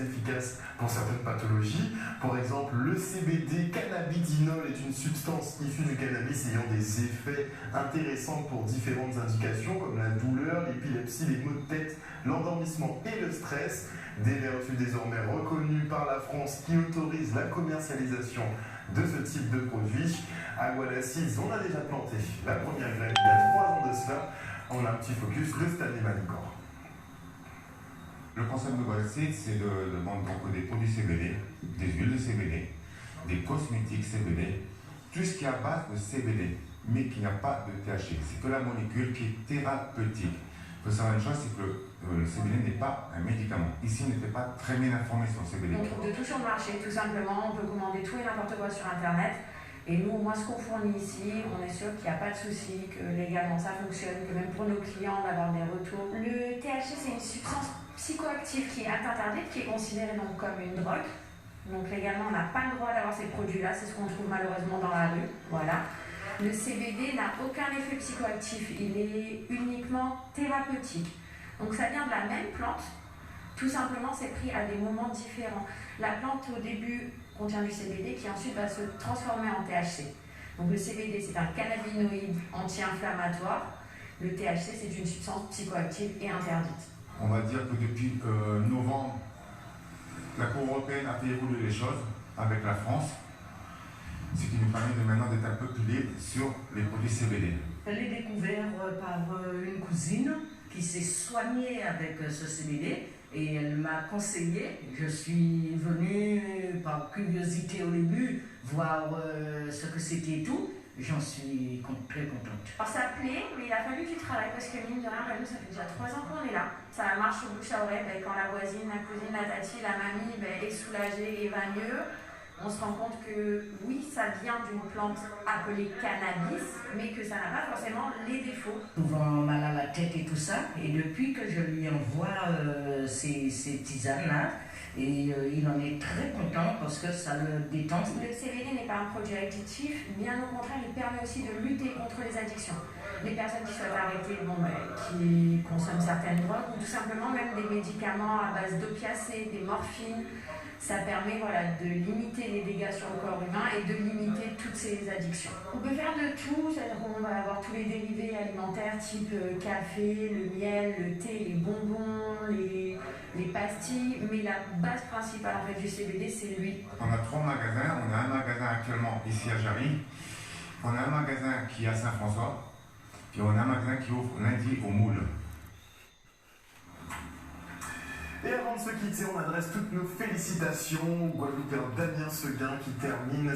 efficace pour certaines pathologies. Par exemple, le CBD cannabidinol est une substance issue du cannabis ayant des effets intéressants pour différentes indications comme la douleur, l'épilepsie, les maux de tête, l'endormissement et le stress. Des vertus désormais reconnues par la France qui autorise la commercialisation de ce type de produit. À Guadaciz, on a déjà planté la première graine il y a 3 ans de cela. On a un petit focus de Stanley Manicor. Le concept de Guadaciz, c'est de vendre donc des produits CBD, des huiles de CBD, des cosmétiques CBD, tout ce qui est à base de CBD, mais qui n'a pas de THC. C'est que la molécule qui est thérapeutique. Il faut savoir une chose, c'est que le CBD n'est pas un médicament. Ici, on n'était pas très bien informé sur le CBD. On trouve de tout sur le marché, tout simplement. On peut commander tout et n'importe quoi sur Internet. Et nous, au moins, ce qu'on fournit ici, on est sûr qu'il n'y a pas de souci, que légalement ça fonctionne, que même pour nos clients, d'avoir des retours. Le THC, c'est une substance psychoactive qui est interdite, qui est considérée donc comme une drogue. Donc légalement, on n'a pas le droit d'avoir ces produits-là. C'est ce qu'on trouve malheureusement dans la rue. Voilà. Le CBD n'a aucun effet psychoactif. Il est uniquement thérapeutique. Donc ça vient de la même plante, tout simplement c'est pris à des moments différents. La plante au début contient du CBD qui ensuite va se transformer en THC. Donc le CBD c'est un cannabinoïde anti-inflammatoire, le THC c'est une substance psychoactive et interdite. On va dire que depuis novembre, la Cour européenne a fait évoluer les choses avec la France, ce qui nous permet de maintenant d'être un peu plus libre sur les produits CBD. Je l'ai découvert par une cousine qui s'est soignée avec ce CBD et elle m'a conseillé. Je suis venue par curiosité au début voir ce que c'était et tout. J'en suis très contente. Alors ça plaît, mais il a fallu du travail parce que mine de rien, nous ça fait déjà 3 ans qu'on est là. Ça marche au bouche à oreille, quand la voisine, la cousine, la tati, la mamie est soulagée et va mieux. On se rend compte que oui, ça vient d'une plante appelée cannabis, mais que ça n'a pas forcément les défauts. Souvent mal à la tête et tout ça, et depuis que je lui envoie ces tisanes-là, et il en est très content parce que ça le détend. Le CBD n'est pas un produit addictif, bien au contraire, il permet aussi de lutter contre les addictions. Les personnes qui souhaitent arrêter, qui consomment certaines drogues, ou tout simplement même des médicaments à base d'opiacés, des morphines, ça permet de limiter les dégâts sur le corps humain et de limiter toutes ces addictions. On peut faire de tout, c'est-à-dire qu'on va avoir tous les dérivés alimentaires type café, le miel, le thé, les bonbons, les pastilles, mais la base principale du CBD, c'est l'huile. On a 3 magasins, on a un magasin actuellement ici à Jarry, on a un magasin qui est à Saint-François, et on a un magasin qui ouvre lundi au Moule. Et avant de se quitter, on adresse toutes nos félicitations au Guadeloupéen Damien Seguin qui termine